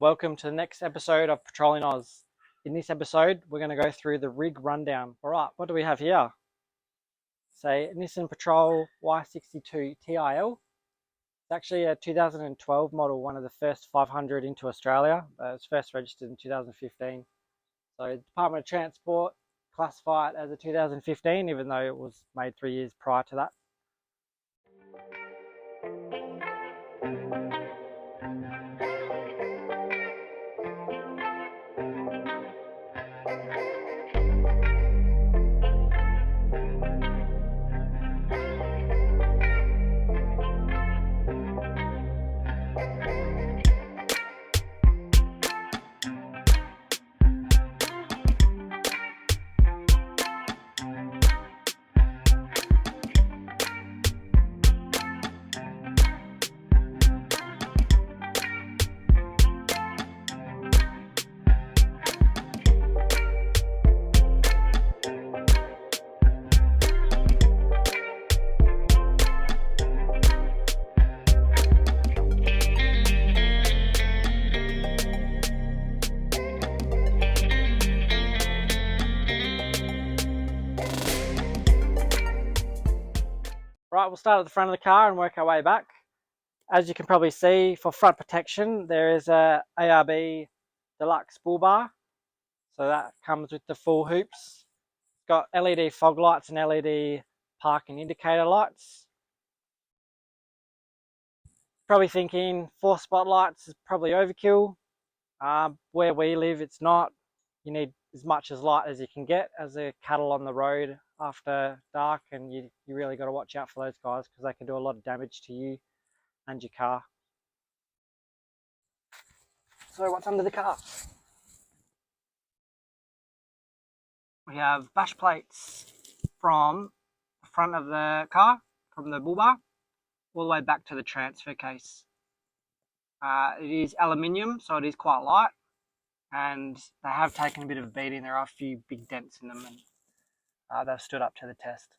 welcome to the next episode of Patrolling Oz. In this episode, we're going to go through the rig rundown. Alright, what do we have here? Say Nissan Patrol Y62 TIL. It's actually a 2012 model, one of the first 500 into Australia. It was first registered in 2015. So the Department of Transport classify it as a 2015, even though it was made 3 years prior to that. Right, we'll start at the front of the car and work our way back. As you can probably see, for front protection, there is a ARB Deluxe bull bar. So that comes with the full hoops. It's got LED fog lights and LED parking indicator lights. Probably thinking 4 spotlights is probably overkill. Where we live, it's not. You need as much as light as you can get as a cattle on the road after dark, and you really got to watch out for those guys because they can do a lot of damage to you and your car. So what's under the car? We have bash plates from the front of the car, from the bull bar, all the way back to the transfer case. It is aluminium, so it is quite light, and they have taken a bit of a beating. There are a few big dents in them, and they've stood up to the test.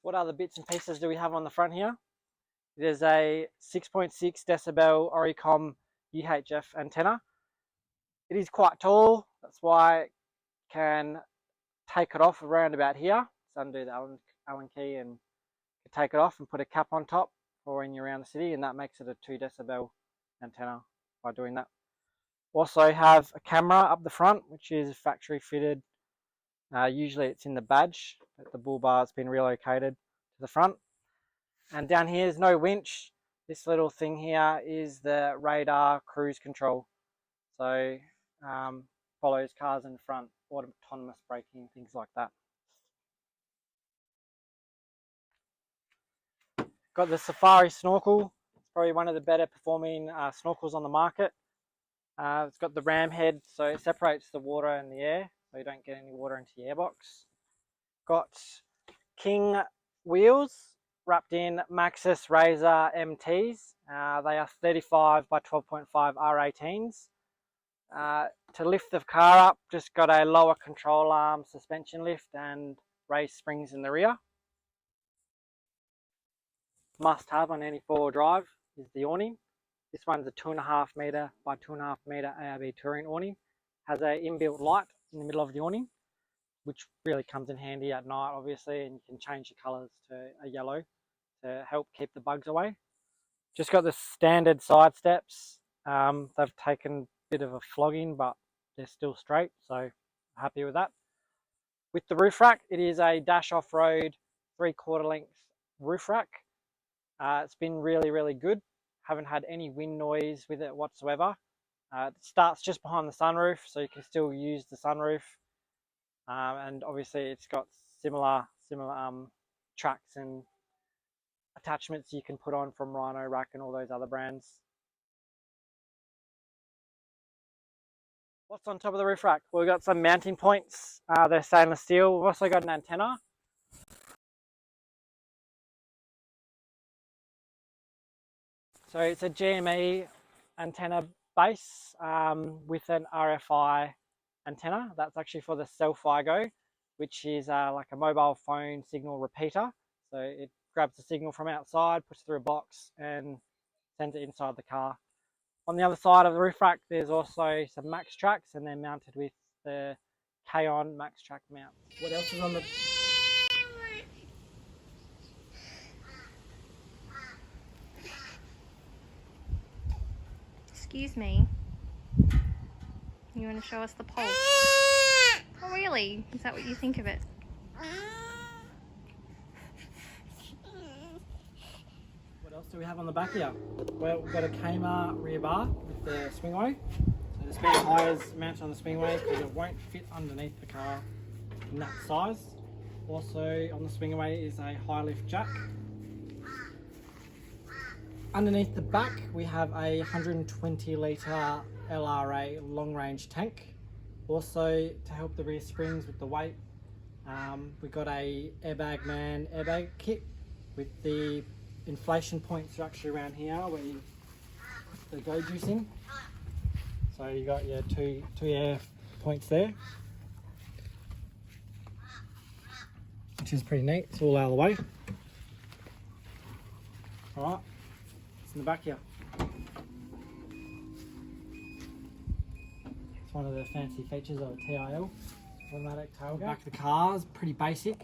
What other bits and pieces do we have on the front here? There's a 6.6 decibel Oricom UHF antenna. It is quite tall, that's why it can take it off around about here. So undo the Allen key and take it off and put a cap on top for when you're around the city, and that makes it a 2 decibel antenna by doing that. Also have a camera up the front, which is factory fitted. Usually it's in the badge, but the bull bar has been relocated to the front. And down here is no winch. This little thing here is the radar cruise control. So follows cars in front, autonomous braking, things like that. Got the Safari snorkel. It's probably one of the better performing snorkels on the market. It's got the ram head, so it separates the water and the air, so you don't get any water into your airbox. Got King wheels wrapped in Maxxis Razor MTs. They are 35 by 12.5 R18s. To lift the car up, just got a lower control arm suspension lift and raised springs in the rear. Must have on any 4-wheel drive is the awning. This one's a 2.5 meter by 2.5 meter ARB touring awning. Has a inbuilt light in the middle of the awning, which really comes in handy at night, obviously, and you can change the colours to a yellow to help keep the bugs away. Just got the standard side steps. They've taken a bit of a flogging, but they're still straight, so happy with that. With the roof rack, it is a Dash Off-Road 3/4 length roof rack. It's been really good. Haven't had any wind noise with it whatsoever. It starts just behind the sunroof, so you can still use the sunroof. And obviously it's got similar tracks and attachments you can put on from Rhino Rack and all those other brands. What's on top of the roof rack? Well, we've got some mounting points. They're stainless steel. We've also got an antenna. So it's a GME antenna base with an RFI antenna. That's actually for the Self-IGO, which is like a mobile phone signal repeater. So it grabs the signal from outside, puts it through a box and sends it inside the car. On the other side of the roof rack, there's also some Max tracks, and they're mounted with the K-On Max track mount. What else is on the... Excuse me. You want to show us the pulse? Oh really? Is that what you think of it? What else do we have on the back here? Well, we've got a Kmart rear bar with the swingway. So the spare tyres mounted on the swingway because it won't fit underneath the car in that size. Also on the swingway is a high lift jack. Underneath the back we have a 120 litre LRA long range tank. Also to help the rear springs with the weight, we've got a Airbag Man airbag kit with the inflation point structure around here where you put the go juice in. So you got your two air points there, which is pretty neat. It's all out of the way. Alright, it's in the back here. It's one of the fancy features of a TIL, automatic tailgate. The back of the car is pretty basic.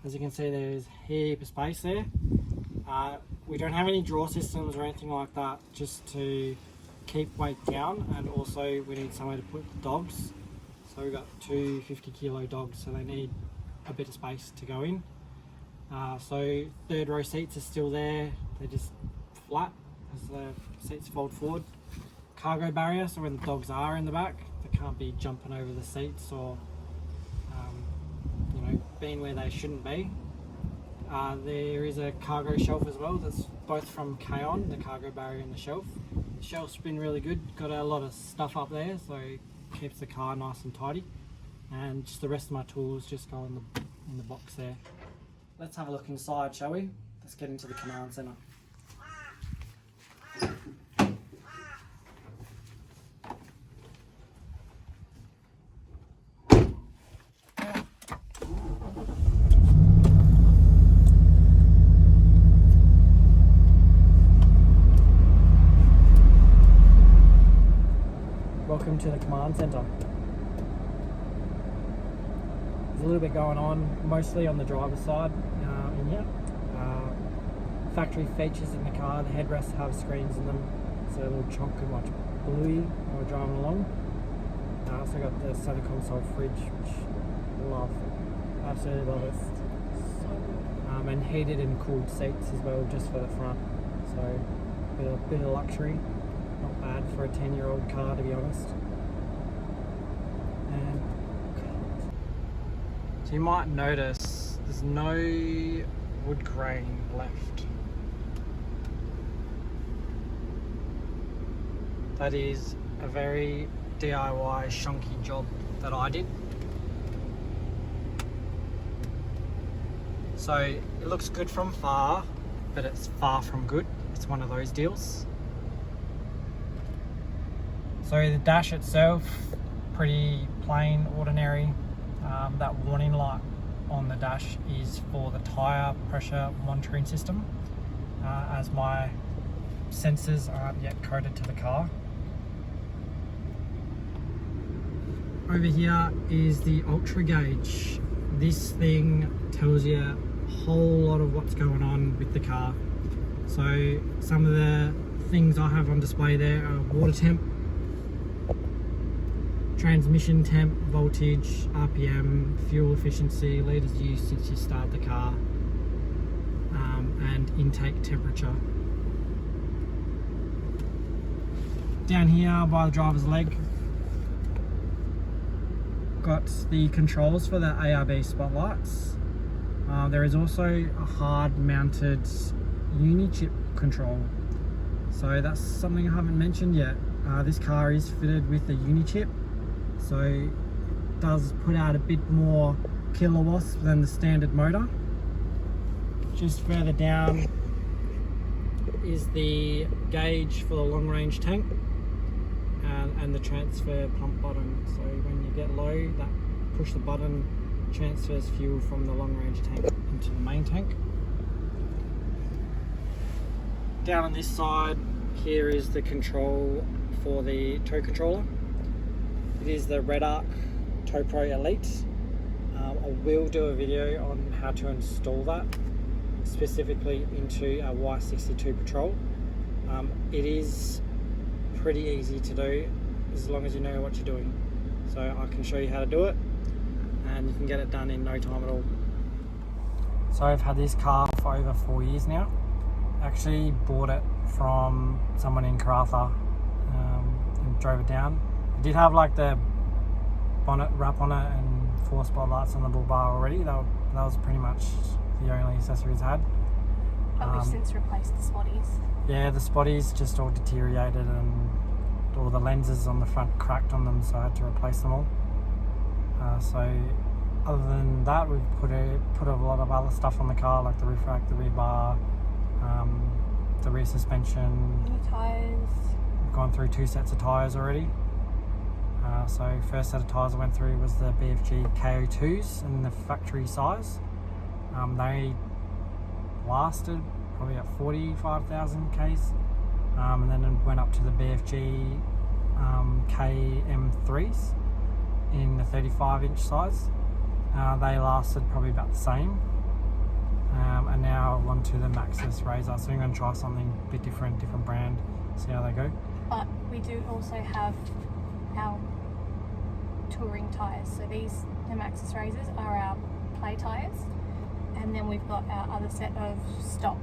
As you can see, there's a heap of space there. We don't have any drawer systems or anything like that, just to keep weight down, and also we need somewhere to put the dogs. So we've got two 50-kilo dogs, so they need a bit of space to go in. So third row seats are still there, they're just flat as the seats fold forward. Cargo barrier, so when the dogs are in the back, they can't be jumping over the seats or you know, being where they shouldn't be. There is a cargo shelf as well, that's both from K-On, the cargo barrier and the shelf. The shelf's been really good, got a lot of stuff up there, so it keeps the car nice and tidy. And just the rest of my tools just go in the box there. Let's have a look inside, shall we? Let's get into the command centre. Welcome to the command centre. There's a little bit going on, mostly on the driver's side in here. Factory features in the car, the headrests have screens in them, so a little chunk and watch Bluey while we're driving along. I also got the center console fridge, which I love, absolutely love it. And heated and cooled seats as well, just for the front, so a bit of luxury. Not bad for a 10-year-old car, to be honest. And so you might notice there's no wood grain left. That is a very DIY shonky job that I did. So it looks good from far, but it's far from good. It's one of those deals. So the dash itself, pretty plain, ordinary. That warning light on the dash is for the tyre pressure monitoring system, as my sensors aren't yet coded to the car. Over here is the ultra gauge. This thing tells you a whole lot of what's going on with the car. So some of the things I have on display there are water temp, transmission temp, voltage, RPM, fuel efficiency, litres used since you start the car, and intake temperature. Down here by the driver's leg, got the controls for the ARB spotlights. There is also a hard mounted uni-chip control. So that's something I haven't mentioned yet. This car is fitted with a uni-chip. So it does put out a bit more kilowatts than the standard motor. Just further down is the gauge for the long range tank and the transfer pump button. So when you get low, that push the button transfers fuel from the long range tank into the main tank. Down on this side Here is the control for the tow controller. It is the Red Arc Tow Pro Elite. I will do a video on how to install that specifically into a Y62 Patrol. It is pretty easy to do as long as you know what you're doing. So I can show you how to do it, and you can get it done in no time at all. So I've had this car for over 4 years now. Actually bought it from someone in Karratha and drove it down. It did have like the bonnet wrap on it and 4 spotlights on the bull bar already. That was pretty much the only accessories I had. But we've since replaced the spotties. Yeah, the spotties just all deteriorated and all the lenses on the front cracked on them, so I had to replace them all. So other than that, we've put a lot of other stuff on the car, like the roof rack, the rear bar, the rear suspension. New tyres. We've gone through 2 sets of tyres already. So first set of tyres I went through was the BFG KO2s in the factory size. They lasted probably at 45,000 Ks, and then it went up to the BFG KM3s in the 35-inch size. They lasted probably about the same, and now on to the Maxxis Razor. So I'm going to try something a bit different brand, see how they go. But we do also have our touring tyres. So the Maxxis Razors are our play tyres, and then we've got our other set of stock.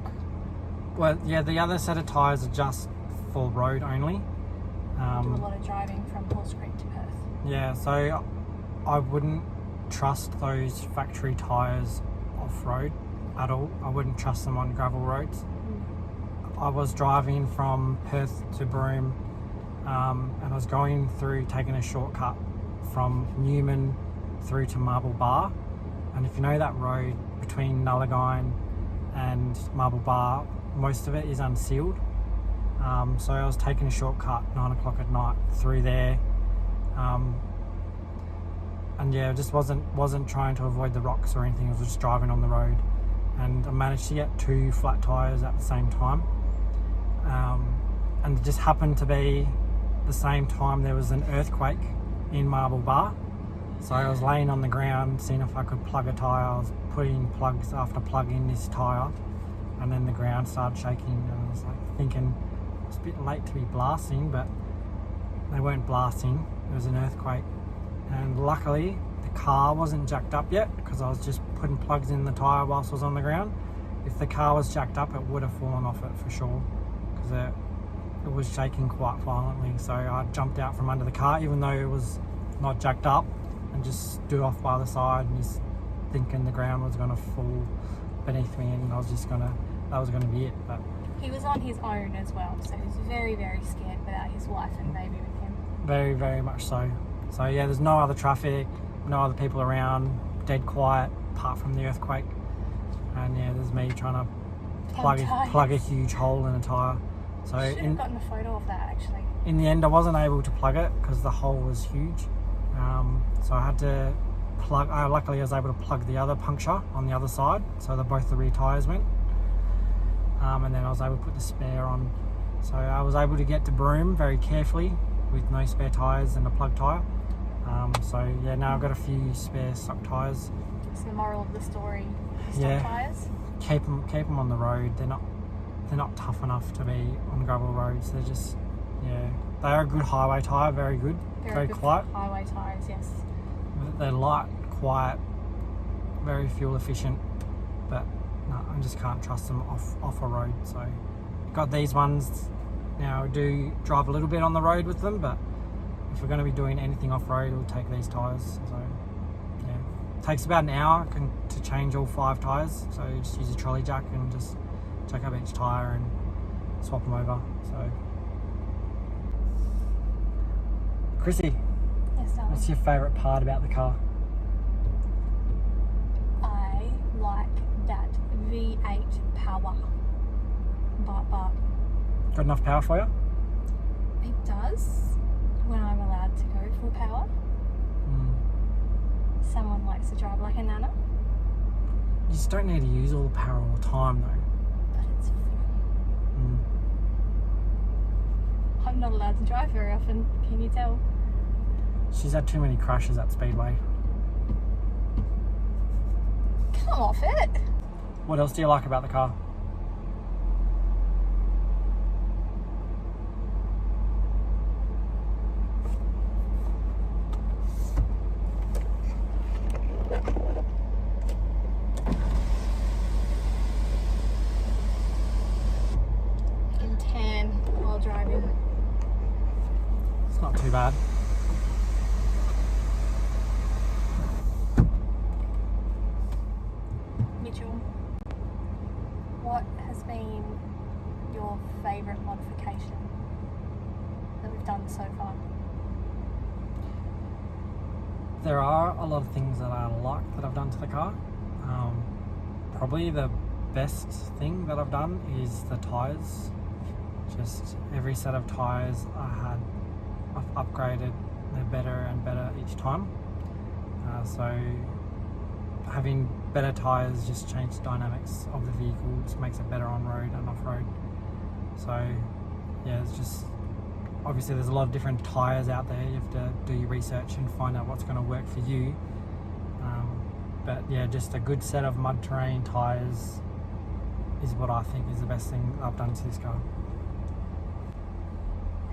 Well, yeah, the other set of tyres are just for road only. We do a lot of driving from Halls Creek to Perth. Yeah, so I wouldn't trust those factory tyres off-road at all. I wouldn't trust them on gravel roads. I was driving from Perth to Broome, and I was going through, taking a shortcut from Newman through to Marble Bar. And if you know that road between Nullagine and Marble Bar, most of it is unsealed. So I was taking a shortcut 9 o'clock at night through there. And yeah, I just wasn't trying to avoid the rocks or anything. I was just driving on the road, and I managed to get 2 flat tyres at the same time. And it just happened to be the same time there was an earthquake in Marble Bar. So I was laying on the ground, seeing if I could plug a tyre. I was putting plugs after plugging this tyre, and then the ground started shaking, and I was like thinking it's a bit late to be blasting, but they weren't blasting. It was an earthquake. And luckily the car wasn't jacked up yet, because I was just putting plugs in the tyre whilst I was on the ground. If the car was jacked up, it would have fallen off it for sure, because it was shaking quite violently. So I jumped out from under the car, even though it was not jacked up, and just stood off by the side and just thinking the ground was going to fall beneath me, and that was going to be it. But he was on his own as well, so he was very, very scared without his wife and baby with him. Very, very much so. So yeah, there's no other traffic, no other people around, dead quiet apart from the earthquake. And yeah, there's me trying to plug a huge hole in a tyre. So should have gotten a photo of that actually. In the end, I wasn't able to plug it because the hole was huge. So I had to plug. Luckily, I was able to plug the other puncture on the other side, so that both the rear tyres went. And then I was able to put the spare on. So I was able to get to Broome very carefully with no spare tyres and a plug tyre. So yeah, now I've got a few spare stock tyres. So the moral of the story: stock tyres. Keep them on the road. They're not tough enough to be on gravel roads. They're just they are a good highway tyre, very good, very good quiet. Highway tyres, yes. They're light, quiet, very fuel efficient, but no, I just can't trust them off a road. So got these ones now. I do drive a little bit on the road with them, but if we're going to be doing anything off road, we'll take these tyres. So yeah, it takes about an hour to change all 5 tyres. So you just use a trolley jack and just jack up each tyre and swap them over. So Chrissy, yes, darling. What's your favourite part about the car? I like that V8 power. But Got enough power for you? it does when I'm allowed to go full power. Someone likes to drive like a nana. You just don't need to use all the power all the time though. But it's fun. allowed to drive very often, can you tell? She's had too many crashes at Speedway. Come off it! What else do you like about the car? And tan while driving. It's not too bad. Mitchell, what has been your favourite modification that we've done so far? There are a lot of things that I like that I've done to the car. Probably the best thing that I've done is the tyres. Just every set of tyres I've upgraded. They're better and better each time. So having better tyres just changes the dynamics of the vehicle, just makes it better on road and off road. So yeah, it's just obviously there's a lot of different tyres out there. You have to do your research and find out what's going to work for you. But yeah, just a good set of mud terrain tyres is what I think is the best thing I've done to this car.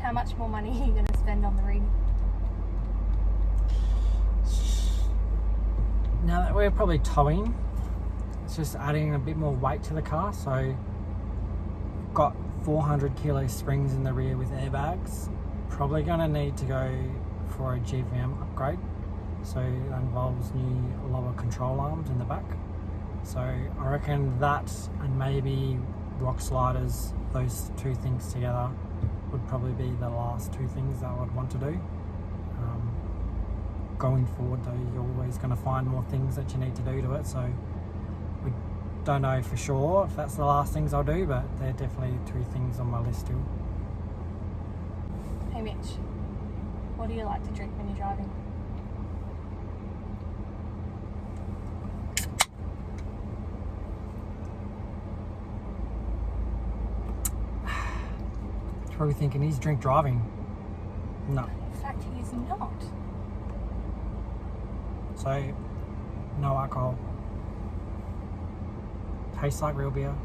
How much more money are you going to spend on the rig? Now that we're probably towing, it's just adding a bit more weight to the car. So got 400 kilo springs in the rear with airbags. Probably going to need to go for a GVM upgrade. So that involves new lower control arms in the back. So I reckon that and maybe rock sliders, those two things together would probably be the last two things that I would want to do. Going forward though, you're always going to find more things that you need to do to it, so we don't know for sure if that's the last things I'll do, but they're definitely two things on my list still. Hey Mitch, what do you like to drink when you're driving? You're probably thinking he's drink driving. No. In fact, he is not. So, no alcohol. Tastes like real beer.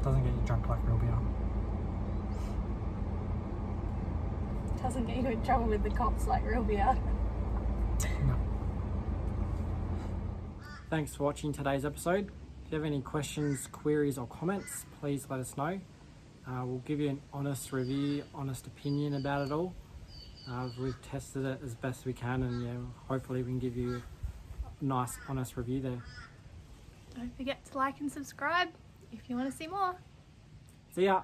Doesn't get you drunk like real beer. Doesn't get you in trouble with the cops like real beer. No. Thanks for watching today's episode. If you have any questions, queries or comments, please let us know. We'll give you an honest review, honest opinion about it all. We've tested it as best we can, and yeah, hopefully we can give you a nice, honest review there. Don't forget to like and subscribe if you want to see more. See ya!